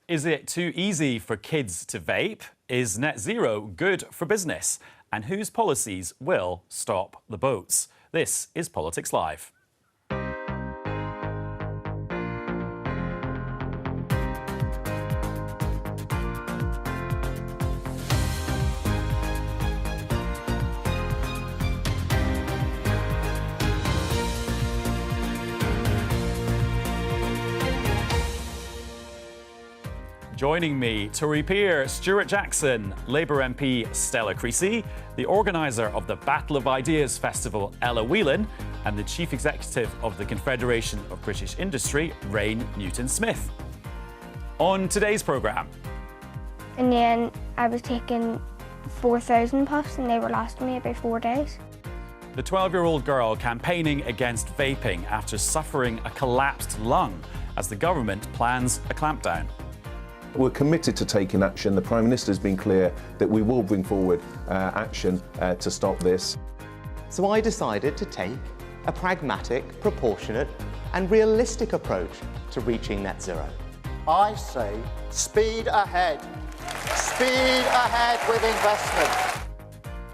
Is it too easy for kids to vape? Is net zero good for business? And whose policies will stop the boats? This is Politics Live. Joining me, Tory peer Stuart Jackson, Labour MP Stella Creasy, the organiser of the Battle of Ideas Festival Ella Whelan, and the Chief Executive of the Confederation of British Industry, Rain Newton-Smith. On today's programme. And then I was taking 4,000 puffs and they were lasting me about 4 days. The 12-year-old girl campaigning against vaping after suffering a collapsed lung as the government plans a clampdown. We're committed to taking action. The Prime Minister has been clear that we will bring forward action to stop this. So I decided to take a pragmatic, proportionate and realistic approach to reaching net zero. I say speed ahead. Speed ahead with investment.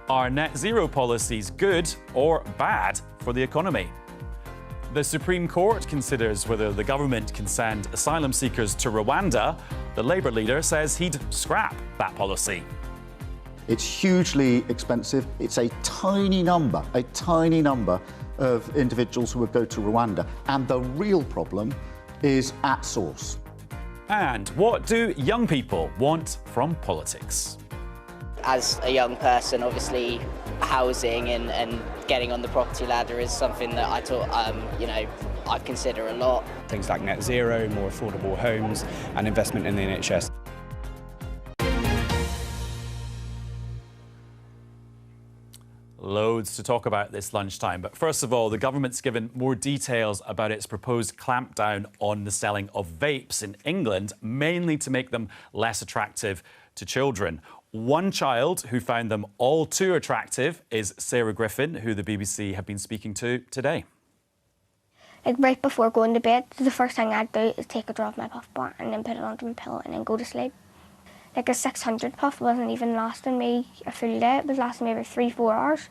Are net zero policies good or bad for the economy? The Supreme Court considers whether the government can send asylum seekers to Rwanda. The Labour leader says he'd scrap that policy. It's hugely expensive. It's a tiny number of individuals who would go to Rwanda. And the real problem is at source. And what do young people want from politics? As a young person, obviously, housing and getting on the property ladder is something that I consider a lot. Things like net zero, more affordable homes and investment in the NHS. Loads to talk about this lunchtime, but first of all, the government's given more details about its proposed clampdown on the selling of vapes in England, mainly to make them less attractive to children. One child who found them all too attractive is Sarah Griffin, who the BBC have been speaking to today. Like right before going to bed, the first thing I'd do is take a draw of my puff bar and then put it onto my pillow and then go to sleep. Like a 600 puff wasn't even lasting me a full day, it was lasting me about 3-4 hours.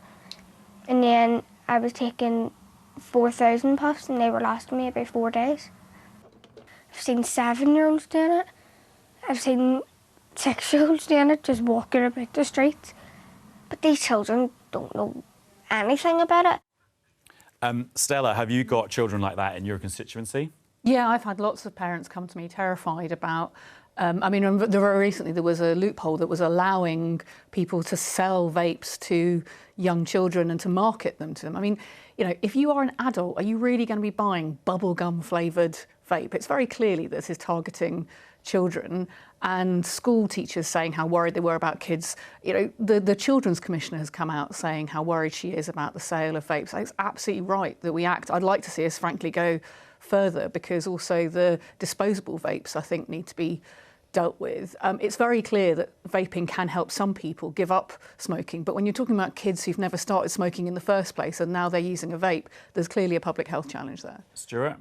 And then I was taking 4,000 puffs and they were lasting me about 4 days. I've seen 7-year-olds doing it. I've seen 6-year-olds doing it, just walking about the streets. But these children don't know anything about it. Stella, have you got children like that in your constituency? Yeah, I've had lots of parents come to me terrified about very recently there was a loophole that was allowing people to sell vapes to young children and to market them to them. I mean, you know, if you are an adult, are you really going to be buying bubblegum flavoured vape? It's very clearly this is targeting children, and school teachers saying how worried they were about kids. You know, the Children's Commissioner has come out saying how worried she is about the sale of vapes. It's absolutely right that we act. I'd like to see us, frankly, go further, because also the disposable vapes, I think, need to be dealt with. It's very clear that vaping can help some people give up smoking, but when you're talking about kids who've never started smoking in the first place and now they're using a vape, there's clearly a public health challenge there. Stuart?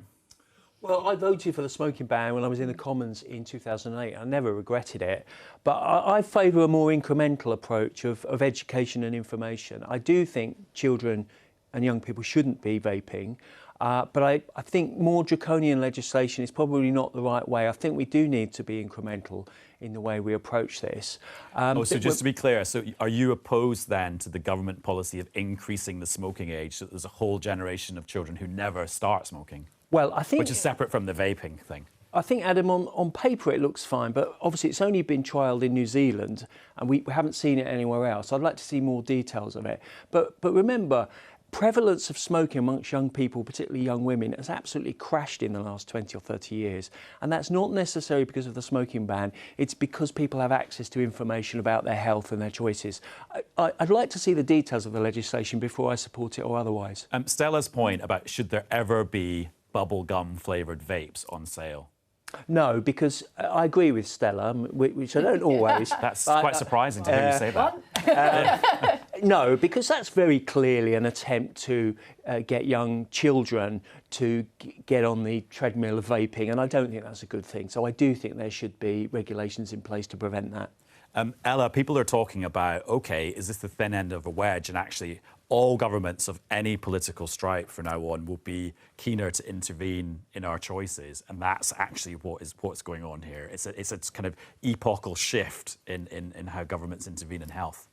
Well, I voted for the smoking ban when I was in the Commons in 2008. I never regretted it. But I favour a more incremental approach of education and information. I do think children and young people shouldn't be vaping. But I think more draconian legislation is probably not the right way. I think we do need to be incremental in the way we approach this. So just to be clear, so are you opposed then to the government policy of increasing the smoking age so that there's a whole generation of children who never start smoking? Well, I think... Which is separate from the vaping thing. I think, Adam, on paper it looks fine, but obviously it's only been trialled in New Zealand and we haven't seen it anywhere else. I'd like to see more details of it. But remember, prevalence of smoking amongst young people, particularly young women, has absolutely crashed in the last 20 or 30 years. And that's not necessarily because of the smoking ban, it's because people have access to information about their health and their choices. I'd like to see the details of the legislation before I support it or otherwise. Stella's point about should there ever be bubblegum flavoured vapes on sale? No, because I agree with Stella, which I don't always. That's quite surprising to hear you say that. No, because that's very clearly an attempt to get young children to get on the treadmill of vaping, and I don't think that's a good thing. So I do think there should be regulations in place to prevent that. Ella, people are talking about, OK, is this the thin end of a wedge? And actually, all governments of any political stripe from now on will be keener to intervene in our choices. And that's actually what's going on here. It's a kind of epochal shift in how governments intervene in health.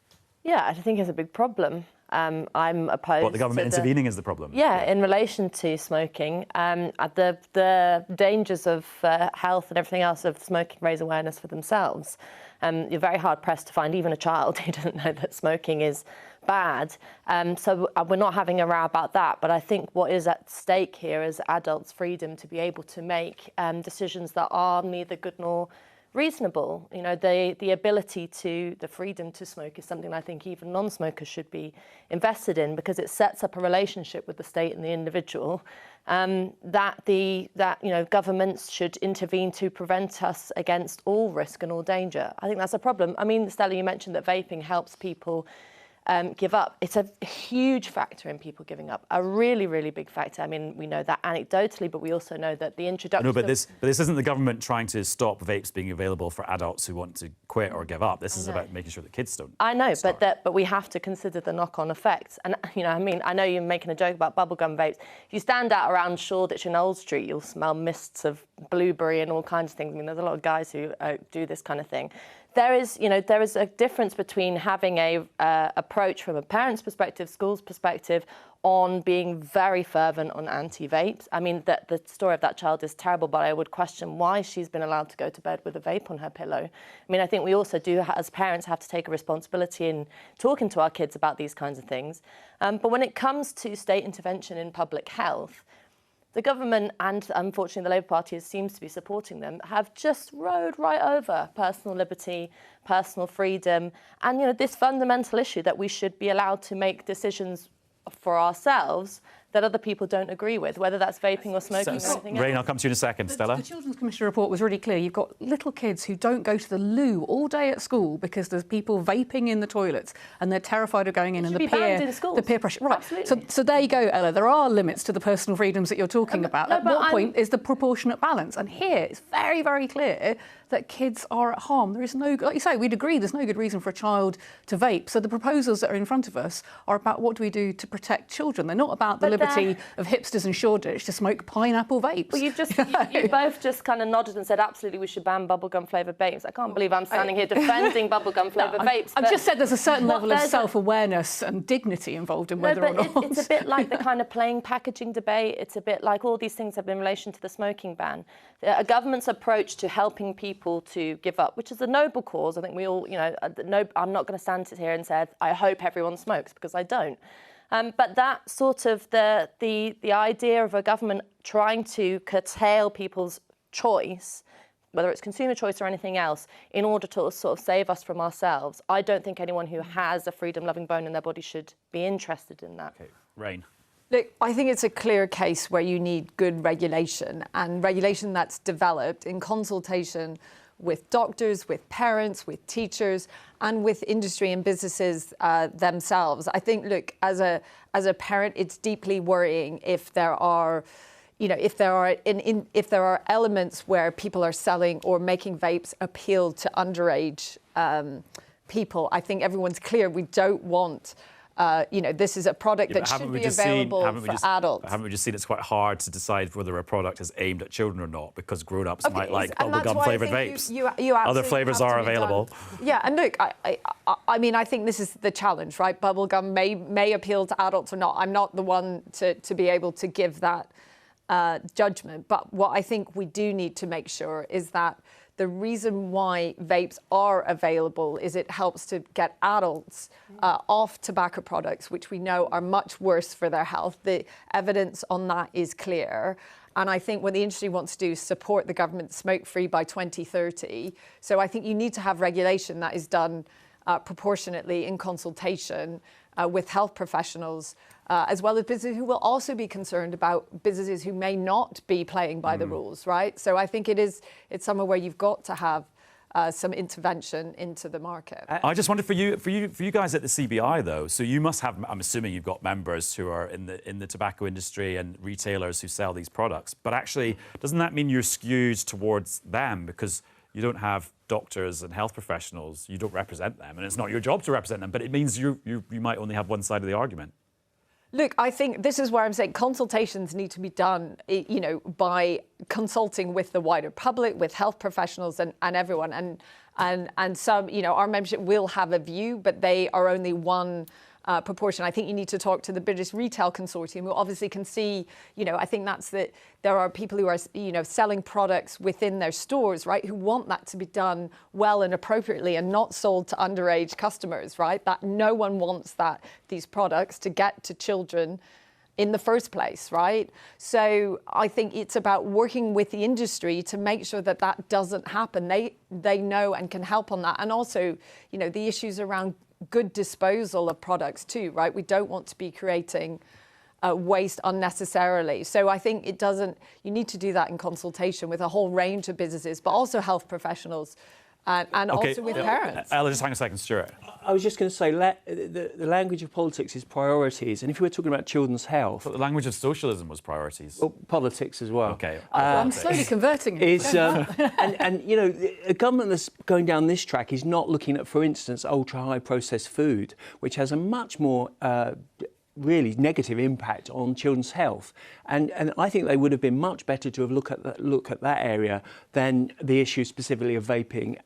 Yeah, I think it's a big problem. I'm opposed. What, the government intervening is the problem? Yeah, in relation to smoking. The dangers of health and everything else of smoking raise awareness for themselves. You're very hard pressed to find even a child who doesn't know that smoking is bad. So we're not having a row about that. But I think what is at stake here is adults' freedom to be able to make decisions that are neither good nor reasonable. You know, the ability to, the freedom to smoke is something I think even non-smokers should be invested in, because it sets up a relationship with the state and the individual that governments should intervene to prevent us against all risk and all danger. I think that's a problem. I mean, Stella, you mentioned that vaping helps people give up. It's a huge factor in people giving up, a really, really big factor. I mean, we know that anecdotally, but we also know that the introduction. No, but this isn't the government trying to stop vapes being available for adults who want to quit or give up. This is about making sure that kids don't. I know, start. but we have to consider the knock-on effects. And I mean, I know you're making a joke about bubblegum vapes. If you stand out around Shoreditch and Old Street, you'll smell mists of blueberry and all kinds of things. I mean, there's a lot of guys who do this kind of thing. There is a difference between having a approach from a parent's perspective, school's perspective, on being very fervent on anti-vapes. I mean, the story of that child is terrible, but I would question why she's been allowed to go to bed with a vape on her pillow. I mean, I think we also do, as parents, have to take a responsibility in talking to our kids about these kinds of things. But when it comes to state intervention in public health, the government, and unfortunately the Labour Party seems to be supporting them, have just rode right over personal liberty, personal freedom, and this fundamental issue that we should be allowed to make decisions for ourselves that other people don't agree with, whether that's vaping or smoking or anything else. Rain, I'll come to you in a second. Stella? The Children's Commission report was really clear. You've got little kids who don't go to the loo all day at school because there's people vaping in the toilets and they're terrified of going in, and the peer pressure. Right. Absolutely. So there you go, Ella. There are limits to the personal freedoms that you're talking about. At what point is the proportionate balance? And here it's very, very clear that kids are at harm. There is no, like you say, we'd agree there's no good reason for a child to vape. So the proposals that are in front of us are about what do we do to protect children. They're not about the liberty of hipsters in Shoreditch to smoke pineapple vapes. Well, you both just kind of nodded and said, absolutely, we should ban bubblegum flavoured vapes. I can't believe I'm standing here defending bubblegum flavoured vapes. I've just said there's a certain level of self-awareness and dignity involved in whether or not. It's a bit like the kind of plain packaging debate. It's a bit like all these things have been in relation to the smoking ban. A government's approach to helping people to give up, which is a noble cause. I think we all, I'm not going to stand here and say, I hope everyone smokes, because I don't. But that sort of the idea of a government trying to curtail people's choice, whether it's consumer choice or anything else, in order to sort of save us from ourselves, I don't think anyone who has a freedom-loving bone in their body should be interested in that. Okay, Rain. Look, I think it's a clear case where you need good regulation, and regulation that's developed in consultation with doctors, with parents, with teachers, and with industry and businesses themselves. I think, look, as a parent, it's deeply worrying if there are, if there are elements where people are selling or making vapes appeal to underage people. I think everyone's clear we don't want. This is a product that should be available for adults. Haven't we just seen it's quite hard to decide whether a product is aimed at children or not, because grown-ups might like bubblegum flavoured vapes. You Other flavours are available. Yeah, and look, I mean, I think this is the challenge, right? Bubblegum may appeal to adults or not. I'm not the one to be able to give that judgment. But what I think we do need to make sure is that the reason why vapes are available is it helps to get adults off tobacco products, which we know are much worse for their health. The evidence on that is clear. And I think what the industry wants to do is support the government smoke-free by 2030. So I think you need to have regulation that is done proportionately in consultation with health professionals, as well as businesses who will also be concerned about businesses who may not be playing by the rules, right? So I think it's somewhere where you've got to have some intervention into the market. I just wonder for you guys at the CBI though. So you must have. I'm assuming you've got members who are in the tobacco industry and retailers who sell these products. But actually, doesn't that mean you're skewed towards them because you don't have doctors and health professionals? You don't represent them, and it's not your job to represent them. But it means you might only have one side of the argument. Look, I think this is where I'm saying consultations need to be done, you know, by consulting with the wider public, with health professionals and everyone. And some, you know, our membership will have a view, but they are only one proportion. I think you need to talk to the British Retail Consortium, who obviously can see, you know, I think that's that there are people who are, you know, selling products within their stores, right, who want that to be done well and appropriately and not sold to underage customers, right? That no one wants these products to get to children in the first place, right? So I think it's about working with the industry to make sure that that doesn't happen. They know and can help on that. And also, you know, the issues around good disposal of products too, right? We don't want to be creating waste unnecessarily. So I think you need to do that in consultation with a whole range of businesses, but also health professionals and okay. also with parents. Ella, just hang a second, Stuart. I was just going to say the language of politics is priorities, and if we were talking about children's health, But the language of socialism was priorities. well, politics as well. Okay. I'm slowly converting it. And you know, a government that's going down this track is not looking at, for instance, ultra-high processed food, which has a much more really negative impact on children's health, and I think they would have been much better to have look at that area than the issue specifically of vaping.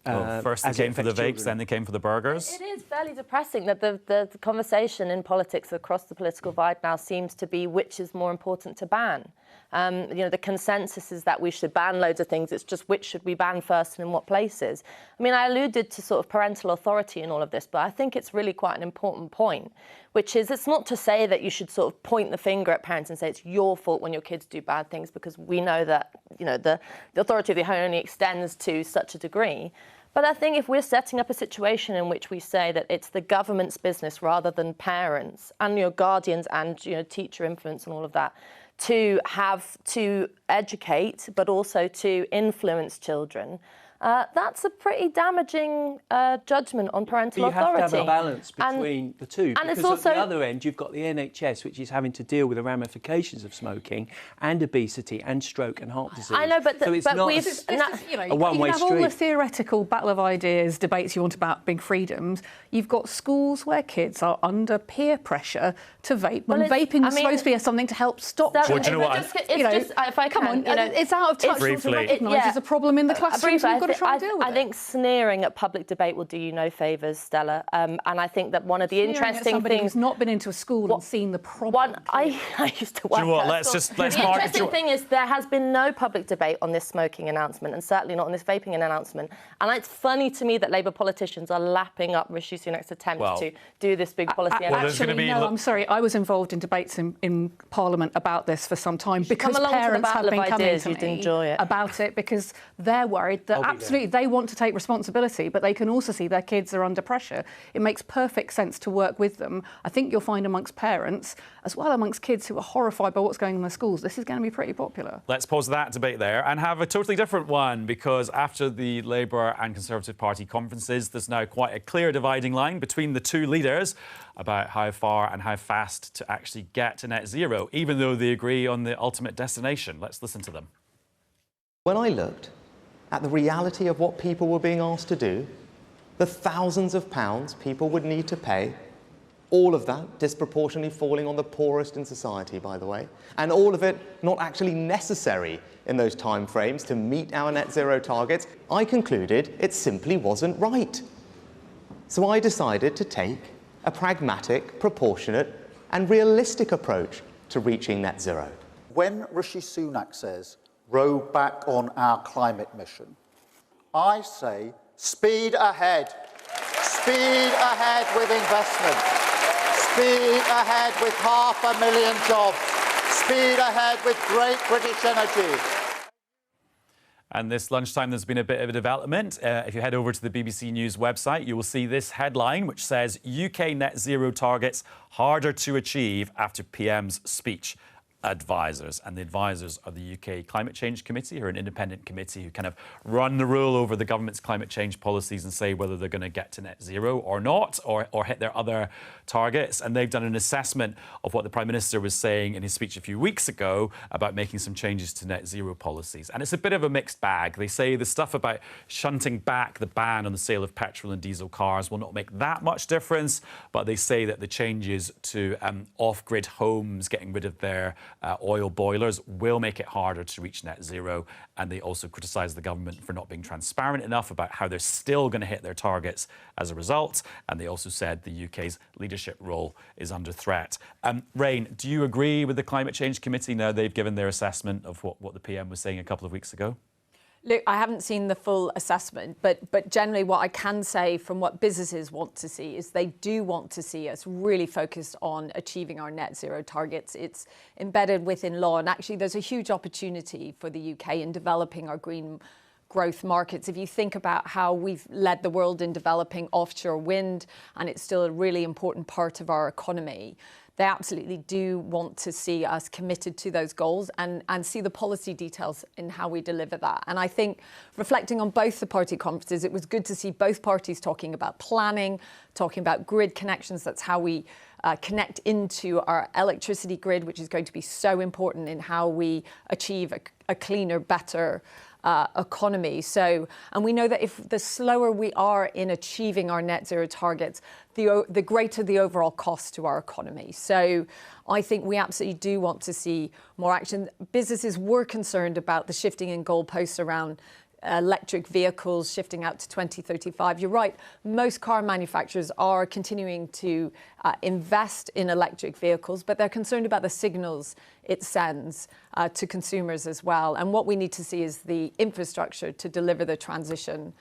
First they came for the vapes, then they came for the burgers. It is fairly depressing that the conversation in politics across the political divide now seems to be which is more important to ban. You know, the consensus is that we should ban loads of things. It's just which should we ban first and in what places. I mean, I alluded to sort of parental authority in all of this, but I think it's really quite an important point, which is it's not to say that you should sort of point the finger at parents and say it's your fault when your kids do bad things, because we know that, you know, the authority of the home only extends to such a degree. But I think if we're setting up a situation in which we say that it's the government's business rather than parents and your guardians and, you know, teacher influence and all of that, to have to educate, but also to influence children, that's a pretty damaging judgment on parental authority. You have to have a balance between the two. And because it's also at the other end, you've got the NHS, which is having to deal with the ramifications of smoking and obesity and stroke and heart disease. I know, but so it's but not we've, you know, a one-way you can have street. all the theoretical battle of ideas, debates you want about big freedoms. You've got schools where kids are under peer pressure to vape when vaping is supposed to be something to help stop. Well, do you know what? If I come on, you know, it's out of touch to briefly. recognise there's a problem in the classroom, so we've got to try and deal with it. I think sneering at public debate will do you no favours, Stella. And I think that one of the interesting things... who's not been into a school and seen the problem. I used to work. Do you know what? at Let's the mark interesting thing is there has been no public debate on this smoking announcement, and certainly not on this vaping announcement. And it's funny to me that Labour politicians are lapping up Rishi Sunak's attempt to do this big policy announcement. No, I'm sorry. I was involved in debates in Parliament about this for some time because come along to the parents have battle of been coming ideas, to you'd me enjoy it. about it because they're worried that absolutely they want to take responsibility, but they can also see their kids are under pressure. It makes perfect sense to work with them. I think you'll find amongst parents, as well amongst kids who are horrified by what's going on in their schools, this is going to be pretty popular. Let's pause that debate there and have a totally different one, because after the Labour and Conservative Party conferences, there's now quite a clear dividing line between the two leaders about how far and how fast to actually get to net zero, even though they agree on the ultimate destination. Let's listen to them. When I looked at the reality of what people were being asked to do, the thousands of pounds people would need to pay, all of that disproportionately falling on the poorest in society, by the way, and all of it not actually necessary in those time frames to meet our net zero targets, I concluded it simply wasn't right. So I decided to take a pragmatic, proportionate and realistic approach to reaching net zero. When Rishi Sunak says, row back on our climate mission, I say, speed ahead. Speed ahead with investment. Speed ahead with 500,000 jobs. Speed ahead with great British energy. And this lunchtime, there's been a bit of a development. If you head over to the BBC News website, you will see this headline, which says UK net zero targets harder to achieve after PM's speech. advisors, and the advisors are the UK Climate Change Committee, who are an independent committee who kind of run the rule over the government's climate change policies and say whether they're going to get to net zero or not, or hit their other targets. And they've done an assessment of what the Prime Minister was saying in his speech a few weeks ago about making some changes to net zero policies. And it's a bit of a mixed bag. They say the stuff about shunting back the ban on the sale of petrol and diesel cars will not make that much difference, but they say that the changes to off-grid homes, getting rid of their oil boilers, will make it harder to reach net zero. And they also criticise the government for not being transparent enough about how they're still going to hit their targets as a result. And they also said the UK's leadership role is under threat. Rain, do you agree with the Climate Change Committee now they've given their assessment of what the PM was saying a couple of weeks ago? Look, I haven't seen the full assessment, but generally what I can say from what businesses want to see is they do want to see us really focused on achieving our net zero targets. It's embedded within law, and actually there's a huge opportunity for the UK in developing our green growth markets. If you think about how we've led the world in developing offshore wind, and it's still a really important part of our economy, they absolutely do want to see us committed to those goals and see the policy details in how we deliver that. And I think reflecting on both the party conferences, it was good to see both parties talking about planning, talking about grid connections. That's how we connect into our electricity grid, which is going to be so important in how we achieve a cleaner, better economy. And we know that if the slower we are in achieving our net zero targets, the greater the overall cost to our economy. So I think we absolutely do want to see more action. Businesses were concerned about the shifting in goalposts around electric vehicles shifting out to 2035. You're right, most car manufacturers are continuing to invest in electric vehicles, but they're concerned about the signals it sends to consumers as well. And what we need to see is the infrastructure to deliver the transition,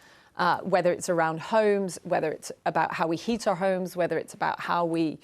whether it's around homes, whether it's about how we heat our homes, whether it's about how we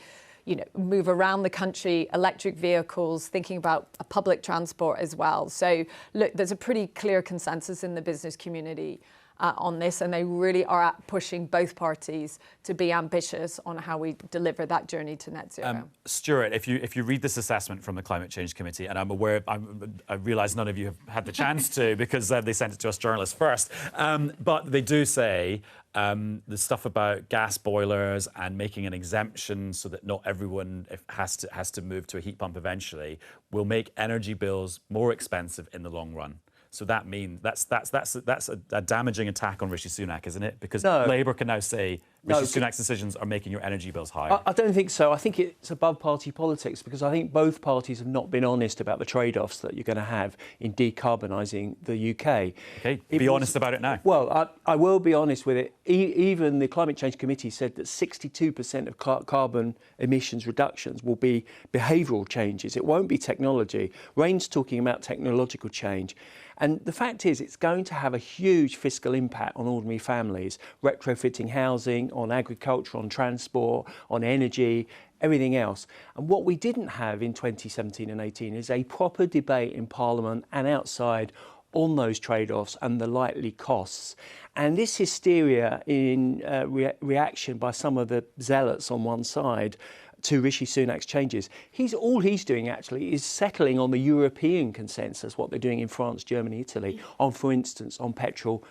move around the country, electric vehicles, thinking about public transport as well. So look, there's a pretty clear consensus in the business community on this, and they really are pushing both parties to be ambitious on how we deliver that journey to net zero. Stuart, if you read this assessment from the Climate Change Committee, and I'm aware, I realise none of you have had the chance to because they sent it to us journalists first, but they do say the stuff about gas boilers and making an exemption so that not everyone has to move to a heat pump eventually will make energy bills more expensive in the long run. So that means that's a damaging attack on Rishi Sunak, isn't it? Because Labour can now say Rishi Sunak's decisions are making your energy bills higher. I don't think so. I think it's above party politics because I think both parties have not been honest about the trade-offs that you're going to have in decarbonising the UK. OK, be honest about it now. Well, I will be honest with it. Even the Climate Change Committee said that 62% of carbon emissions reductions will be behavioural changes. It won't be technology. Rain's talking about technological change. And the fact is, it's going to have a huge fiscal impact on ordinary families, retrofitting housing, on agriculture, on transport, on energy, everything else. And what we didn't have in 2017 and 18 is a proper debate in Parliament and outside on those trade-offs and the likely costs. And this hysteria in reaction by some of the zealots on one side to Rishi Sunak's changes. All he's doing actually is settling on the European consensus, what they're doing in France, Germany, Italy, on, for instance, on petrol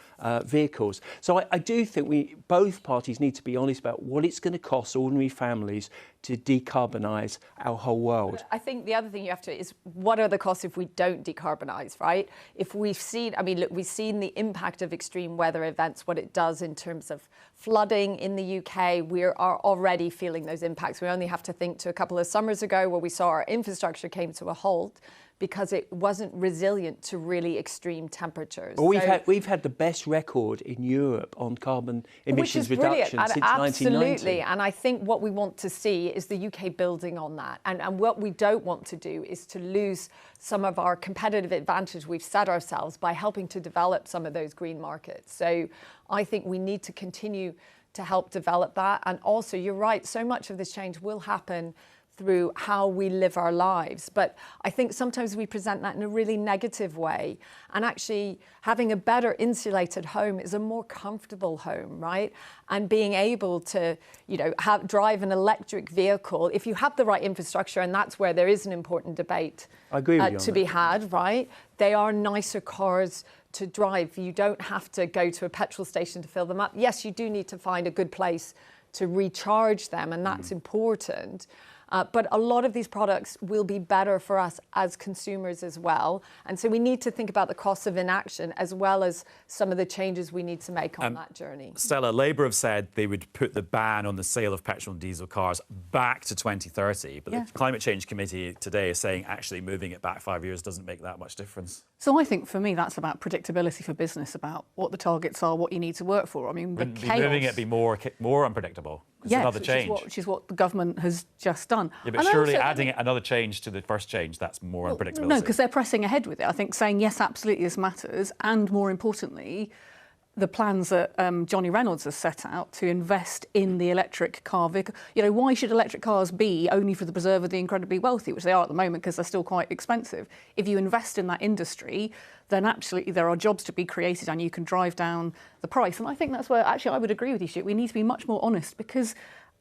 vehicles. So I do think both parties need to be honest about what it's going to cost ordinary families to decarbonise our whole world. I think the other thing you have to is what are the costs if we don't decarbonise, right? If we've seen, we've seen the impact of extreme weather events, what it does in terms of flooding in the UK. We are already feeling those impacts. We only have to think to a couple of summers ago where we saw our infrastructure came to a halt because it wasn't resilient to really extreme temperatures. Well, we've had the best record in Europe on carbon emissions reduction since 1990. Absolutely, and I think what we want to see is the UK building on that. And what we don't want to do is to lose some of our competitive advantage we've set ourselves by helping to develop some of those green markets. So I think we need to continue to help develop that. And also, you're right, so much of this change will happen through how we live our lives. But I think sometimes we present that in a really negative way. And actually having a better insulated home is a more comfortable home, right? And being able to, you know, drive an electric vehicle, if you have the right infrastructure, and that's where there is an important debate I agree with you to be had, right? They are nicer cars to drive. You don't have to go to a petrol station to fill them up. Yes, you do need to find a good place to recharge them, and that's important. But a lot of these products will be better for us as consumers as well. And so we need to think about the costs of inaction as well as some of the changes we need to make on that journey. Stella, Labour have said they would put the ban on the sale of petrol and diesel cars back to 2030. But the Climate Change Committee today is saying actually moving it back 5 years doesn't make that much difference. So I think for me that's about predictability for business, about what the targets are, what you need to work for. I mean, the chaos... moving it be more unpredictable? Yes, another change. Which is what the government has just done. Yeah, but surely adding another change to the first change, that's more unpredictability. No, because they're pressing ahead with it. I think saying, yes, absolutely, this matters. And more importantly, the plans that Johnny Reynolds has set out to invest in the electric car vehicle. You know, why should electric cars be only for the preserve of the incredibly wealthy, which they are at the moment because they're still quite expensive? If you invest in that industry, then absolutely there are jobs to be created and you can drive down the price. And I think that's where actually I would agree with you, Stuart. We need to be much more honest because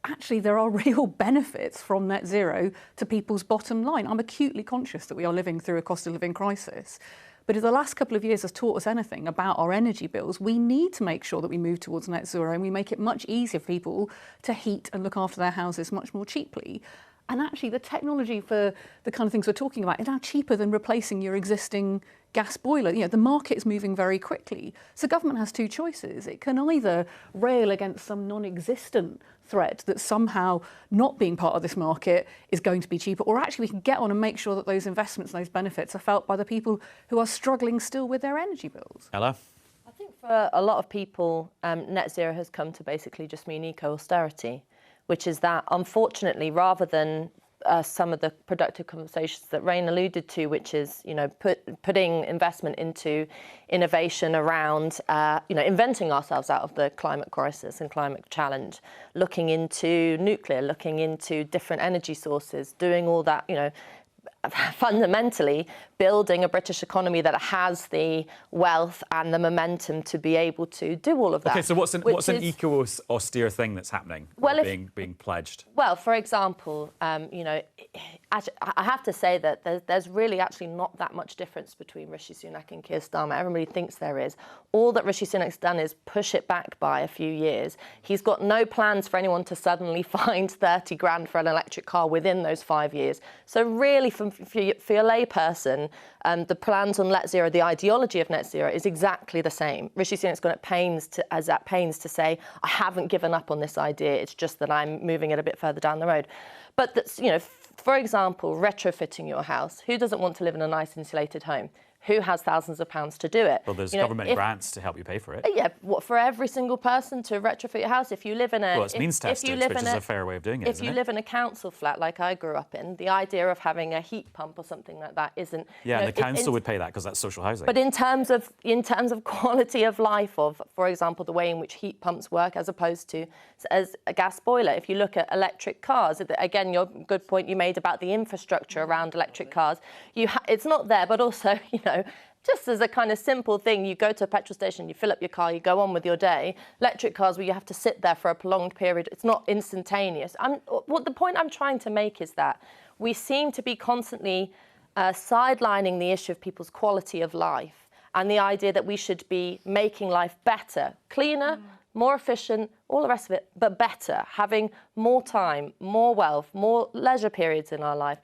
actually there are real benefits from net zero to people's bottom line. I'm acutely conscious that we are living through a cost of living crisis. But if the last couple of years has taught us anything about our energy bills, we need to make sure that we move towards net zero and we make it much easier for people to heat and look after their houses much more cheaply. And actually the technology for the kind of things we're talking about is now cheaper than replacing your existing gas boiler. You know, the market is moving very quickly. So government has two choices. It can either rail against some non-existent threat that somehow not being part of this market is going to be cheaper, or actually we can get on and make sure that those investments and those benefits are felt by the people who are struggling still with their energy bills. Ella? I think for a lot of people, net zero has come to basically just mean eco-austerity, which is that, unfortunately, rather than some of the productive conversations that Rain alluded to, which is, you know, putting investment into innovation around, you know, inventing ourselves out of the climate crisis and climate challenge, looking into nuclear, looking into different energy sources, doing all that, you know, fundamentally building a British economy that has the wealth and the momentum to be able to do all of that. Okay, so what's an eco-austere thing that's happening, being pledged? Well, for example, you know, I have to say that there's really actually not that much difference between Rishi Sunak and Keir Starmer. Everybody thinks there is. All that Rishi Sunak's done is push it back by a few years. He's got no plans for anyone to suddenly find 30 grand for an electric car within those 5 years. So really, for your layperson, the plans on net zero, the ideology of net zero is exactly the same. Rishi Sunak's gone at pains to say, I haven't given up on this idea. It's just that I'm moving it a bit further down the road. But that's, you know, for example, retrofitting your house. Who doesn't want to live in a nice insulated home? Who has thousands of pounds to do it? Well, there's government grants to help you pay for it. Yeah, what, for every single person to retrofit your house? If you live in a... Well, it's means tested, which is a fair way of doing it, If you live in a council flat like I grew up in, the idea of having a heat pump or something like that isn't... Yeah, you know, and the council would pay that because that's social housing. But in terms of quality of life of, for example, the way in which heat pumps work as opposed to as a gas boiler, if you look at electric cars, again, your good point you made about the infrastructure around electric cars, it's not there, but also, you know, just as a kind of simple thing, you go to a petrol station, you fill up your car, you go on with your day. Electric cars where you have to sit there for a prolonged period, it's not instantaneous. What the point I'm trying to make is that we seem to be constantly sidelining the issue of people's quality of life and the idea that we should be making life better, cleaner, more efficient, all the rest of it, but better, having more time, more wealth, more leisure periods in our life.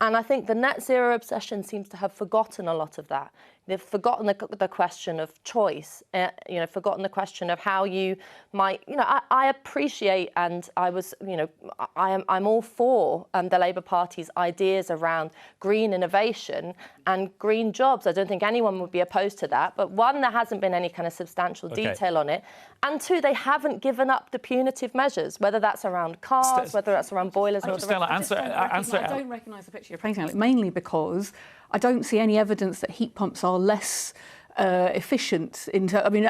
And I think the net zero obsession seems to have forgotten a lot of that. They've forgotten the question of choice, you know, forgotten the question of how you might, you know, I appreciate and I was, you know, I'm all for the Labour Party's ideas around green innovation and green jobs. I don't think anyone would be opposed to that. But one, there hasn't been any kind of substantial detail on it. And two, they haven't given up the punitive measures, whether that's around cars, whether that's around boilers. Or Stella, answer. I don't recognise the picture you're painting, mainly because I don't see any evidence that heat pumps are less efficient. I mean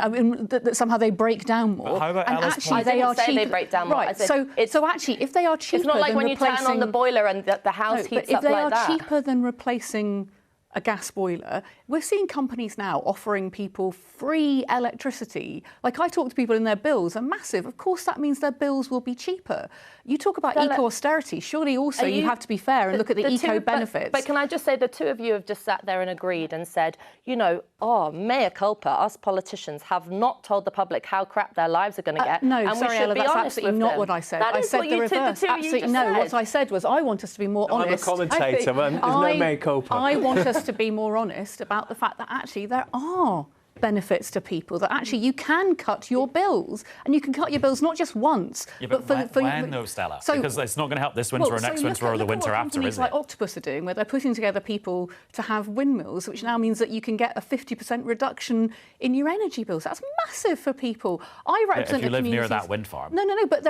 that somehow they break down more. But how about and Ella's actually, point? they are say cheaper. they break down more. Right. So actually, if they are cheaper, it's not like than when you turn on the boiler and the house heats up like that. If they are cheaper than replacing a gas boiler, we're seeing companies now offering people free electricity. Like, I talk to people and their bills are massive. Of course, that means their bills will be cheaper. You talk about eco-austerity. Surely also you have to be fair and look at the eco-benefits. But can I just say the two of you have just sat there and agreed and said, you know, oh, mea culpa, us politicians have not told the public how crap their lives are going to get. No, and sorry, we should Ella, be that's honest absolutely with not them. what I said. That I is said what the you reverse. two Absolutely no. said. What I said was I want us to be more honest. I'm a commentator, man. There's no mea culpa. I want us to be more honest about the fact that actually there are benefits to people, that actually you can cut your bills, and you can cut your bills not just once, but when though, Stella? So, because it's not going to help this winter or next winter or the winter after, is it? Like Octopus are doing, where they're putting together people to have windmills, which now means that you can get a 50% reduction in your energy bills. That's massive for people. I represent if you the live near communities. that wind farm. No, but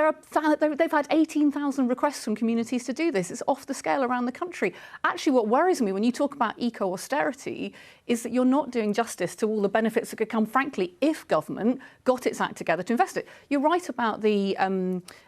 they've had 18,000 requests from communities to do this. It's off the scale around the country. Actually, what worries me when you talk about eco-austerity is that you're not doing justice to all the benefits that could come, frankly, if government got its act together to invest it. You're right about the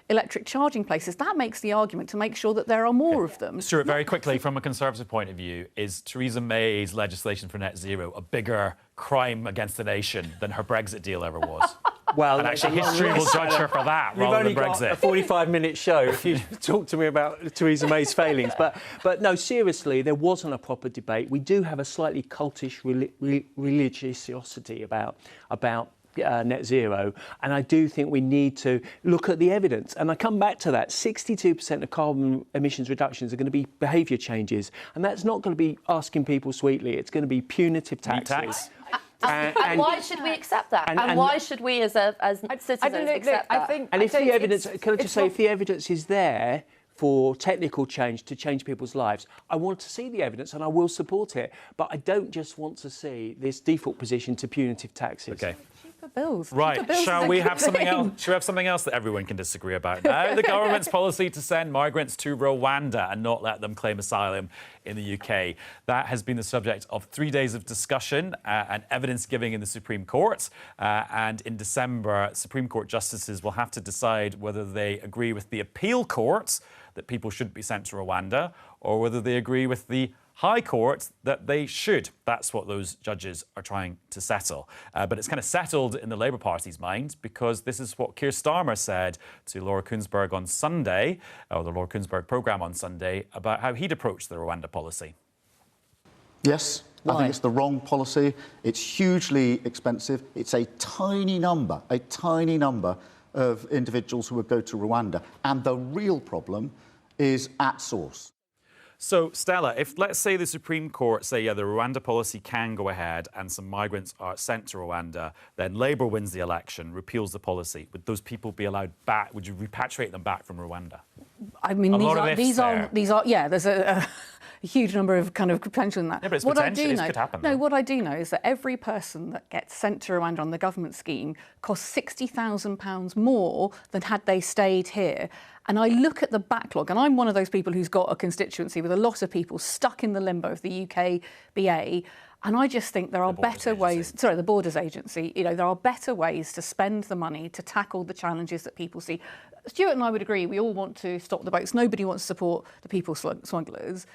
electric charging places. That makes the argument to make sure that there are more of them. Stuart, very quickly, from a Conservative point of view, is Theresa May's legislation for net zero a bigger crime against the nation than her Brexit deal ever was? Well, and actually, history will judge her for that rather than Brexit. You've only got a 45-minute show if you talk to me about Theresa May's failings. But no, seriously, there wasn't a proper debate. We do have a slightly cultish religiosity about net zero, and I do think we need to look at the evidence. And I come back to that: 62% of carbon emissions reductions are going to be behaviour changes, and that's not going to be asking people sweetly. It's going to be punitive taxes. And why should we accept that? And why should we, as citizens, accept that? And if the evidence, can I just say, if the evidence is there for technical change to change people's lives, I want to see the evidence and I will support it. But I don't just want to see this default position to punitive taxes. Okay. Bills. Right, shall we have something else? Shall we have something else that everyone can disagree about now? The government's policy to send migrants to Rwanda and not let them claim asylum in the UK. That has been the subject of 3 days of discussion and evidence giving in the Supreme Court. And in December, Supreme Court justices will have to decide whether they agree with the appeal court that people shouldn't be sent to Rwanda, or whether they agree with the High Court that they should. That's what those judges are trying to settle. But it's kind of settled in the Labour Party's mind, because this is what Keir Starmer said to Laura Kuenssberg on Sunday, or the Laura Kuenssberg programme on Sunday, about how he'd approached the Rwanda policy. Yes, I think it's the wrong policy. It's hugely expensive. It's a tiny number of individuals who would go to Rwanda. And the real problem is at source. So, Stella, if, let's say, the Supreme Court say, yeah, the Rwanda policy can go ahead and some migrants are sent to Rwanda, then Labour wins the election, repeals the policy, would those people be allowed back? Would you repatriate them back from Rwanda? I mean, these are yeah, there's a huge number of kind of potential in that. Yeah, but it's potential. It could happen. No, what I do know is that every person that gets sent to Rwanda on the government scheme costs £60,000 more than had they stayed here. And I look at the backlog, and I'm one of those people who's got a constituency with a lot of people stuck in the limbo of the UK BA. And I just think there are better ways, the Borders Agency, there are better ways to spend the money to tackle the challenges that people see. Stuart and I would agree, we all want to stop the boats. Nobody wants to support the people smugglers.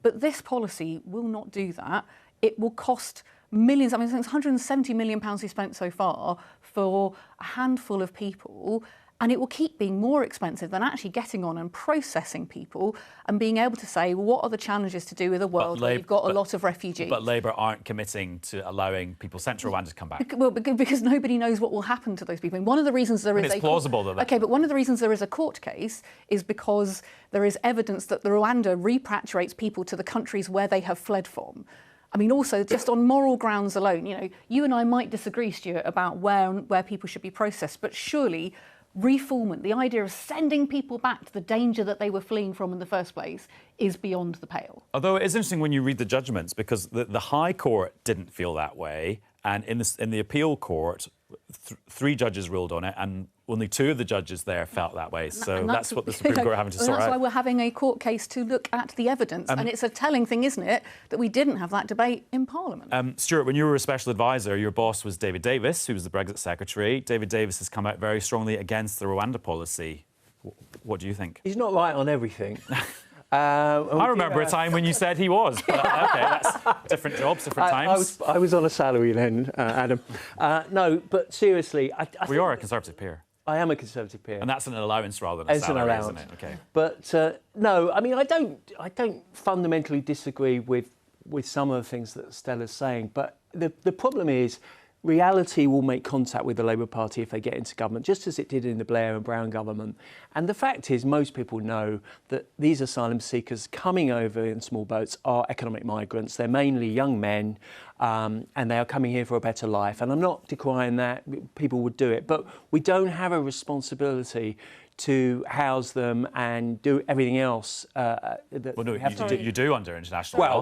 But this policy will not do that. It will cost millions. I mean, I think it's £170 million we spent so far for a handful of people. And it will keep being more expensive than actually getting on and processing people and being able to say, well, what are the challenges to do with a world where you've got a lot of refugees? But Labour aren't committing to allowing people sent to Rwanda to come back. Well, because nobody knows what will happen to those people. And one of the reasons there is it's plausible that. Okay, but one of the reasons there is a court case is because there is evidence that the Rwanda repatriates people to the countries where they have fled from. I mean, also, just on moral grounds alone, you and I might disagree, Stuart, about where people should be processed, but surely refoulement, the idea of sending people back to the danger that they were fleeing from in the first place, is beyond the pale. Although it is interesting when you read the judgments, because the High Court didn't feel that way, and in the appeal court, 3 judges ruled on it, and only 2 of the judges there felt that way. So And that's what the Supreme Court are having to sort That's out. why we're having a court case to look at the evidence. And it's a telling thing, isn't it, that we didn't have that debate in Parliament. Stuart, when you were a special advisor, your boss was David Davis, who was the Brexit secretary. David Davis has come out very strongly against the Rwanda policy. What do you think? He's not right on everything. I remember a time when you said he was, but OK, that's different jobs, different times. I was on a salary then, Adam. No, but seriously... We are a Conservative peer. I am a Conservative peer. And that's an allowance rather than a salary, isn't it? Okay. But no, I mean, I don't fundamentally disagree with some of the things that Stella's saying, but the problem is reality will make contact with the Labour Party if they get into government, just as it did in the Blair and Brown government. And the fact is, most people know that these asylum seekers coming over in small boats are economic migrants. They're mainly young men, and they are coming here for a better life. And I'm not decrying that. People would do it. But we don't have a responsibility to house them and do everything else that we have to do. You do under international law.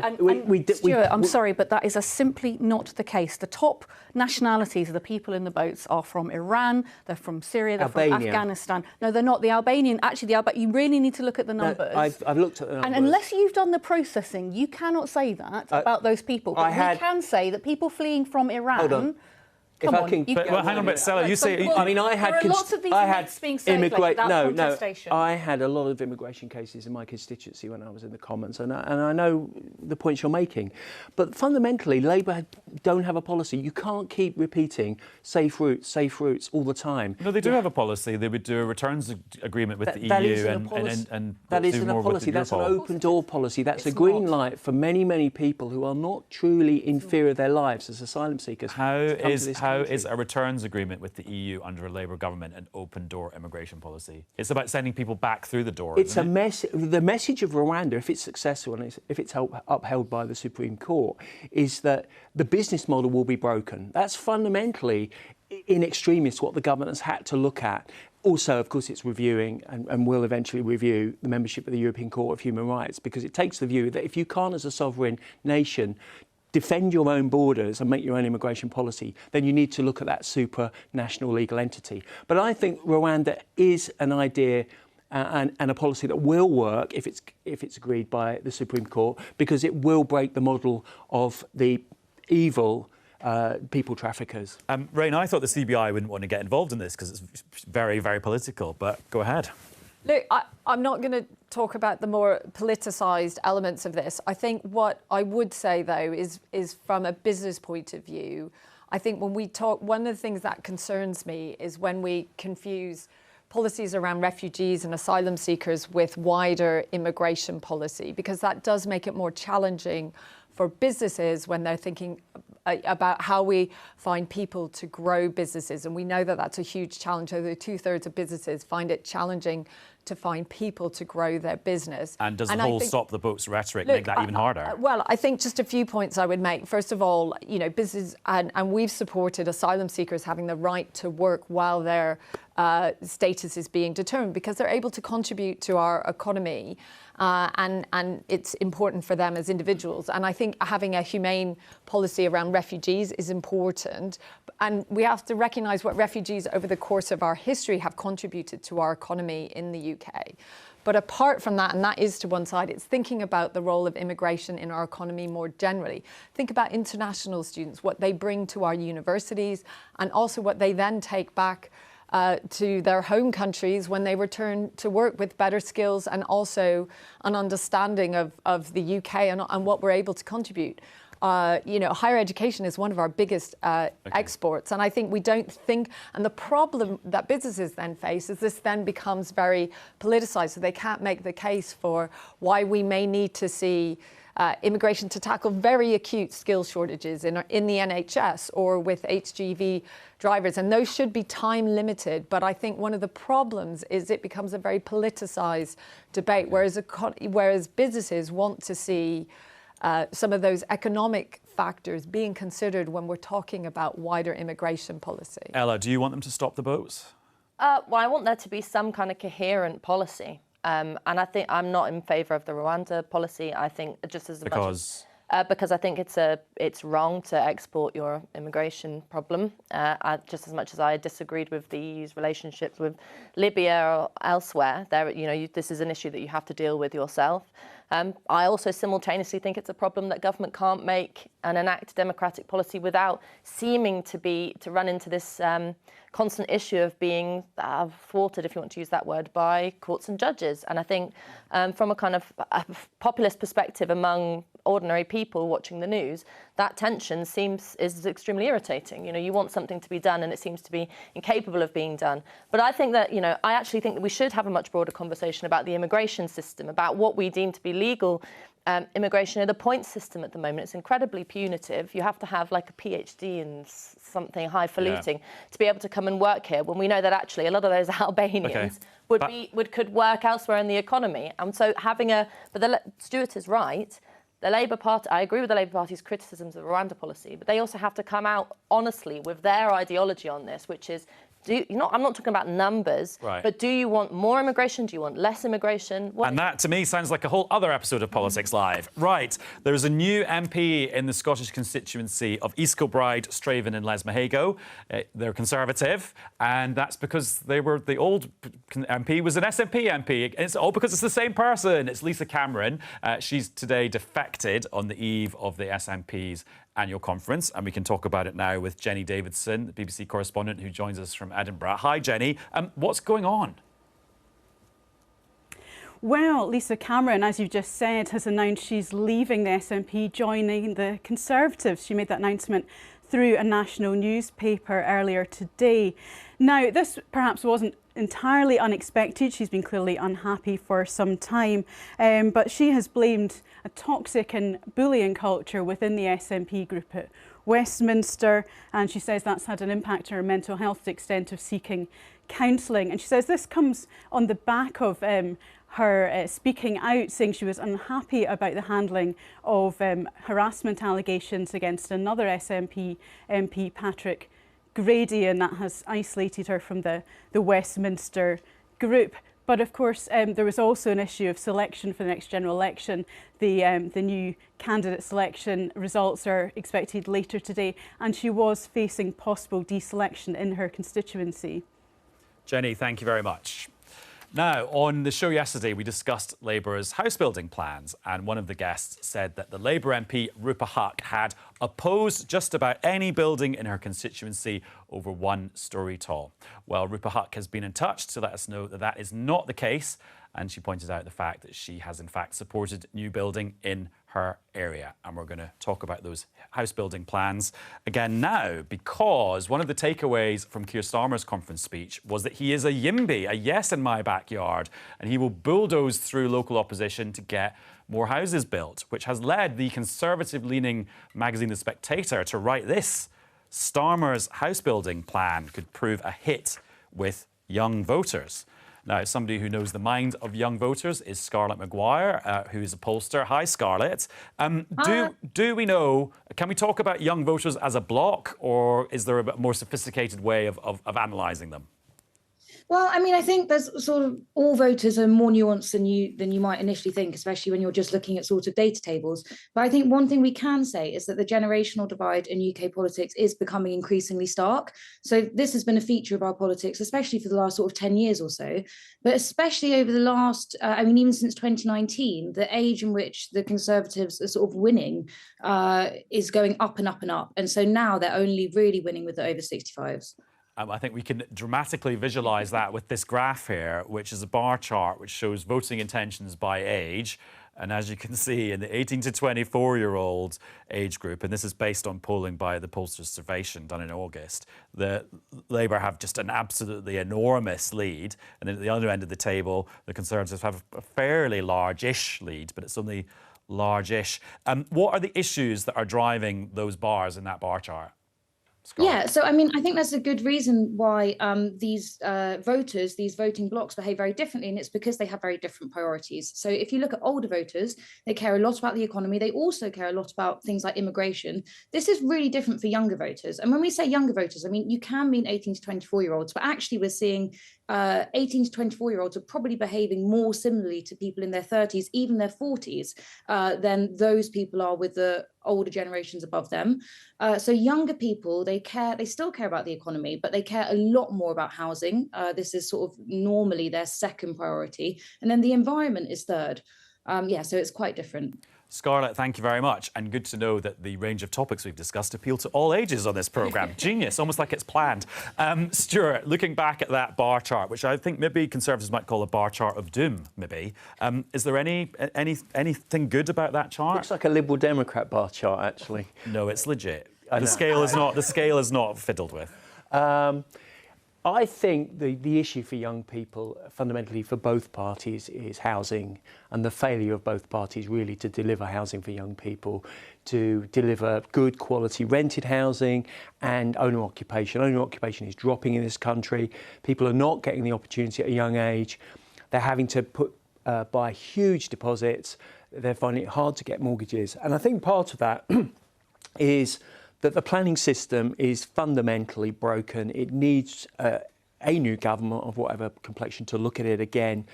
Stuart, I'm sorry, but that is simply not the case. The top nationalities of the people in the boats are from Iran, they're from Syria, they're from Afghanistan. No, they're not. The Albanian, actually, you really need to look at the numbers. I've looked at the numbers. And unless you've done the processing, you cannot say that about those people. But we can say that people fleeing from Iran... Hold on. Come on. Well, hang on, but Stella, you say... I mean, I had... There are lots of these inmates being saved without contestation. I had a lot of immigration cases in my constituency when I was in the Commons, and I know the points you're making. But fundamentally, Labour don't have a policy. You can't keep repeating safe routes all the time. No, they do have a policy. They would do a returns agreement with the EU and that isn't a policy. That's an open door policy. That's a green light for many, many people who are not truly in fear of their lives as asylum seekers. How is a returns agreement with the EU under a Labour government an open-door immigration policy? It's about sending people back through the door, It's the message of Rwanda, if it's successful and if it's upheld by the Supreme Court, is that the business model will be broken. That's fundamentally, in extremis, what the government has had to look at. Also, of course, it's reviewing and will eventually review the membership of the European Court of Human Rights, because it takes the view that if you can't, as a sovereign nation, defend your own borders and make your own immigration policy, then you need to look at that supranational legal entity. But I think Rwanda is an idea and a policy that will work if it's agreed by the Supreme Court, because it will break the model of the evil people traffickers. Rain, I thought the CBI wouldn't want to get involved in this because it's very, very political, but go ahead. Look, I'm not going to talk about the more politicised elements of this. I think what I would say, though, is from a business point of view, I think when we talk, one of the things that concerns me is when we confuse policies around refugees and asylum seekers with wider immigration policy, because that does make it more challenging for businesses when they're thinking about how we find people to grow businesses. And we know that that's a huge challenge. Over 2/3 of businesses find it challenging to find people to grow their business. And does the whole stop the boats rhetoric make that even harder? Well, I think just a few points I would make. First of all, you know, business, and we've supported asylum seekers having the right to work while their status is being determined, because they're able to contribute to our economy. And it's important for them as individuals. And I think having a humane policy around refugees is important. And we have to recognise what refugees over the course of our history have contributed to our economy in the UK. But apart from that, and that is to one side, it's thinking about the role of immigration in our economy more generally. Think about international students, what they bring to our universities, and also what they then take back to their home countries when they return to work with better skills and also an understanding of the UK and what we're able to contribute. You know, higher education is one of our biggest exports, and I think we don't think, and the problem that businesses then face is this then becomes very politicised, so they can't make the case for why we may need to see immigration to tackle very acute skill shortages in the NHS or with HGV drivers, and those should be time limited. But I think one of the problems is it becomes a very politicised debate, whereas businesses want to see some of those economic factors being considered when we're talking about wider immigration policy. Ella, do you want them to stop the boats? Well, I want there to be some kind of coherent policy. And I think I'm not in favour of the Rwanda policy. I think just as because I think it's wrong to export your immigration problem. Just as much as I disagreed with the EU's relationships with Libya or elsewhere, this is an issue that you have to deal with yourself. I also simultaneously think it's a problem that government can't make and enact democratic policy without seeming to run into this constant issue of being thwarted, if you want to use that word, by courts and judges. And I think from a kind of populist perspective among ordinary people watching the news, that tension is extremely irritating. You want something to be done and it seems to be incapable of being done. But I think that, I actually think that we should have a much broader conversation about the immigration system, about what we deem to be legal immigration. The points system at the moment, it's incredibly punitive. You have to have like a PhD in something highfalutin to be able to come and work here, when we know that actually a lot of those Albanians could work elsewhere in the economy. And so Stuart is right. The Labour Party, I agree with the Labour Party's criticisms of the Rwanda policy, but they also have to come out honestly with their ideology on this, which is, I'm not talking about numbers, but do you want more immigration? Do you want less immigration? And that, to me, sounds like a whole other episode of Politics Live. Right, there's a new MP in the Scottish constituency of East Kilbride, Straven and Lesmahago. They're Conservative, and that's because the old MP was an SNP MP. It's all because it's the same person. It's Lisa Cameron. She's today defected on the eve of the SNP's annual conference, and we can talk about it now with Jenny Davidson, the BBC correspondent who joins us from Edinburgh. Hi, Jenny. What's going on? Well, Lisa Cameron, as you just said, has announced she's leaving the SNP, joining the Conservatives. She made that announcement through a national newspaper earlier today. Now, this perhaps wasn't entirely unexpected. She's been clearly unhappy for some time, but she has blamed a toxic and bullying culture within the SNP group at Westminster, and she says that's had an impact on her mental health to the extent of seeking counselling. And she says this comes on the back of her speaking out, saying she was unhappy about the handling of harassment allegations against another SNP MP, Patrick Grady, and that has isolated her from the Westminster group. But of course, there was also an issue of selection for the next general election. The new candidate selection results are expected later today, and she was facing possible deselection in her constituency. Jenny, thank you very much. Now, on the show yesterday, we discussed Labour's house building plans, and one of the guests said that the Labour MP, Rupa Huq, had opposed just about any building in her constituency over 1 storey tall. Well, Rupa Huq has been in touch to let us know that that is not the case, and she pointed out the fact that she has in fact supported new building in her area. And we're going to talk about those house building plans again now, because one of the takeaways from Keir Starmer's conference speech was that he is a YIMBY, a yes in my backyard, and he will bulldoze through local opposition to get more houses built, which has led the conservative-leaning magazine The Spectator to write this: Starmer's house building plan could prove a hit with young voters. Now, somebody who knows the mind of young voters is Scarlett Maguire, who is a pollster. Hi, Scarlett. Do we know, can we talk about young voters as a bloc, or is there a more sophisticated way of analysing them? Well, I mean, I think there's sort of all voters are more nuanced than you might initially think, especially when you're just looking at sort of data tables. But I think one thing we can say is that the generational divide in UK politics is becoming increasingly stark. So this has been a feature of our politics, especially for the last sort of 10 years or so, but especially over the last, even since 2019, the age in which the Conservatives are sort of winning is going up and up and up. And so now they're only really winning with the over 65s. I think we can dramatically visualise that with this graph here, which is a bar chart which shows voting intentions by age. And as you can see, in the 18 to 24-year-old age group, and this is based on polling by the pollster's Survation done in August, the Labour have just an absolutely enormous lead. And then at the other end of the table, the Conservatives have a fairly large-ish lead, but it's only large-ish. What are the issues that are driving those bars in that bar chart? Yeah, so I mean, I think that's a good reason why these voters, these voting blocs behave very differently, and it's because they have very different priorities. So if you look at older voters, they care a lot about the economy. They also care a lot about things like immigration. This is really different for younger voters. And when we say younger voters, I mean, you can mean 18 to 24-year-olds, but actually we're seeing 18 to 24-year-olds are probably behaving more similarly to people in their 30s, even their 40s, than those people are with the older generations above them. So younger people, they still care about the economy, but they care a lot more about housing. This is sort of normally their second priority. And then the environment is third. So it's quite different. Scarlett, thank you very much. And good to know that the range of topics we've discussed appeal to all ages on this programme. Genius, almost like it's planned. Stuart, looking back at that bar chart, which I think maybe Conservatives might call a bar chart of doom, maybe, is there anything good about that chart? Looks like a Liberal Democrat bar chart, actually. No, it's legit. The scale is not fiddled with. I think the issue for young people, fundamentally for both parties, is housing, and the failure of both parties really to deliver housing for young people, to deliver good quality rented housing and owner occupation. Owner occupation is dropping in this country. People are not getting the opportunity at a young age. They're having to buy huge deposits. They're finding it hard to get mortgages. And I think part of that is that the planning system is fundamentally broken. It needs a new government of whatever complexion to look at it again.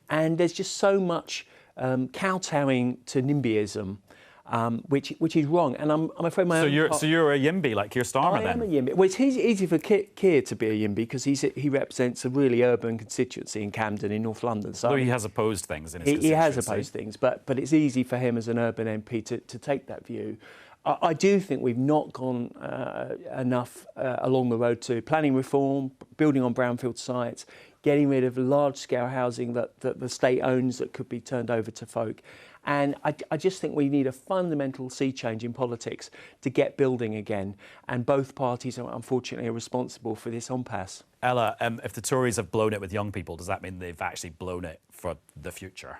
And there's just so much kowtowing to NIMBYism, which is wrong. And I'm afraid my So you're a YIMBY like Keir Starmer then? I am a YIMBY. Well, it's easy for Keir to be a YIMBY because he represents a really urban constituency in Camden in North London. So Although he has opposed things in his constituency. He has opposed things, but it's easy for him as an urban MP to take that view. I do think we've not gone enough along the road to planning reform, building on brownfield sites, getting rid of large-scale housing that the state owns that could be turned over to folk. And I just think we need a fundamental sea change in politics to get building again. And both parties, unfortunately, are responsible for this impasse. Ella, if the Tories have blown it with young people, does that mean they've actually blown it for the future?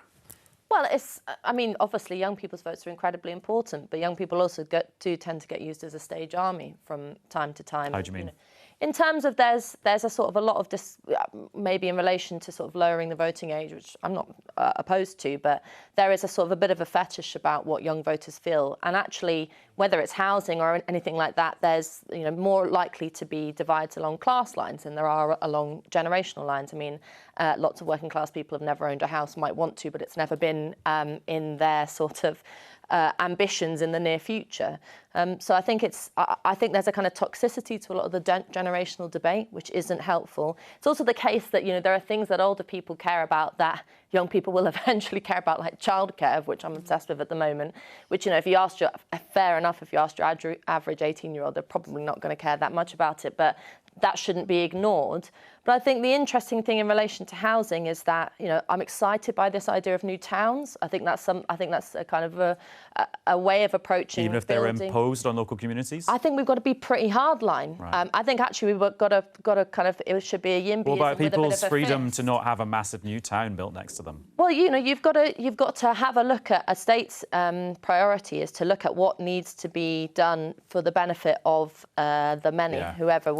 Well, I mean, obviously young people's votes are incredibly important, but young people also do tend to get used as a stage army from time to time. How do you mean? In terms of there's a sort of a lot of maybe in relation to sort of lowering the voting age, which I'm not opposed to, but there is a sort of a bit of a fetish about what young voters feel. And actually, whether it's housing or anything like that, there's more likely to be divides along class lines than there are along generational lines. I mean, lots of working class people have never owned a house, might want to, but it's never been in their sort of ambitions in the near future. So I think there's a kind of toxicity to a lot of the generational debate, which isn't helpful. It's also the case that there are things that older people care about that young people will eventually care about, like childcare, which I'm obsessed with at the moment. Which if you asked your fair enough, if you asked your average 18-year-old, they're probably not going to care that much about it. But that shouldn't be ignored. But I think the interesting thing in relation to housing is that I'm excited by this idea of new towns. I think that's a kind of a way of approaching even if they're imposed on local communities. I think we've got to be pretty hardline. Right. I think actually we've got to kind of it should be a YIMBYism. What about people's freedom fist. to not have a massive new town built next to them? Well, you've got to have a look at a state's priority is to look at what needs to be done for the benefit of the many, whatever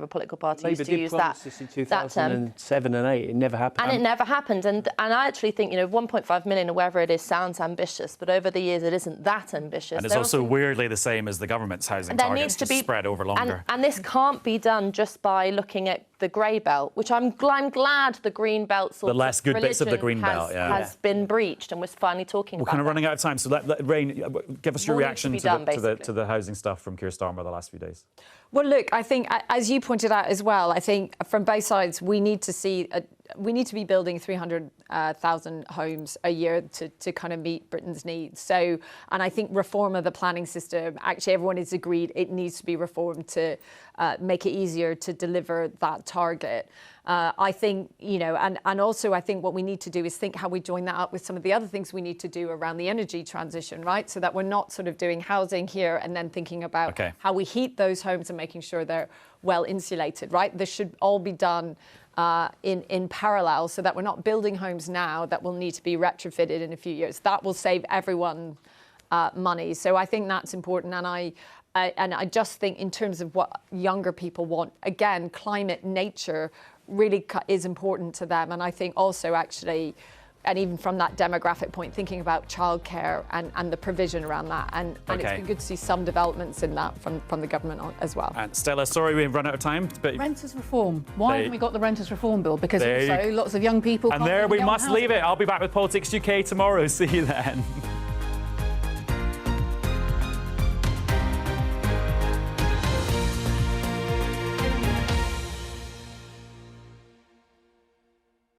political party used to use that. In 2007 and 8, it never happened. And it never happened. And I actually think 1.5 million or whatever it is sounds ambitious, but over the years it isn't that ambitious. And it's also weirdly the same as the government's housing targets, to spread over longer. And this can't be done just by looking at the grey belt, which I'm glad the green belt sort of the less good bits of the green belt has been breached, and we're finally talking about. We're kind of running out of time, so let Rain give us your reaction to the housing stuff from Keir Starmer the last few days. Well, look, I think, as you pointed out as well, I think from both sides we need to be building 300,000 homes a year to kind of meet Britain's needs. So, and I think reform of the planning system, actually everyone is agreed it needs to be reformed to make it easier to deliver that target. I think, and also I think what we need to do is think how we join that up with some of the other things we need to do around the energy transition, right? So that we're not sort of doing housing here and then thinking about how we heat those homes and making sure they're well insulated, right? This should all be done in parallel so that we're not building homes now that will need to be retrofitted in a few years. That will save everyone money. So I think that's important. And And I just think in terms of what younger people want, again, climate, nature really is important to them. And I think also actually, and even from that demographic point, thinking about childcare and the provision around that. And it's been good to see some developments in that from the government as well. And Stella, sorry we've run out of time. But renters reform. Why haven't we got the renters reform bill? Because also lots of young people And there we must leave it. I'll be back with Politics UK tomorrow. See you then.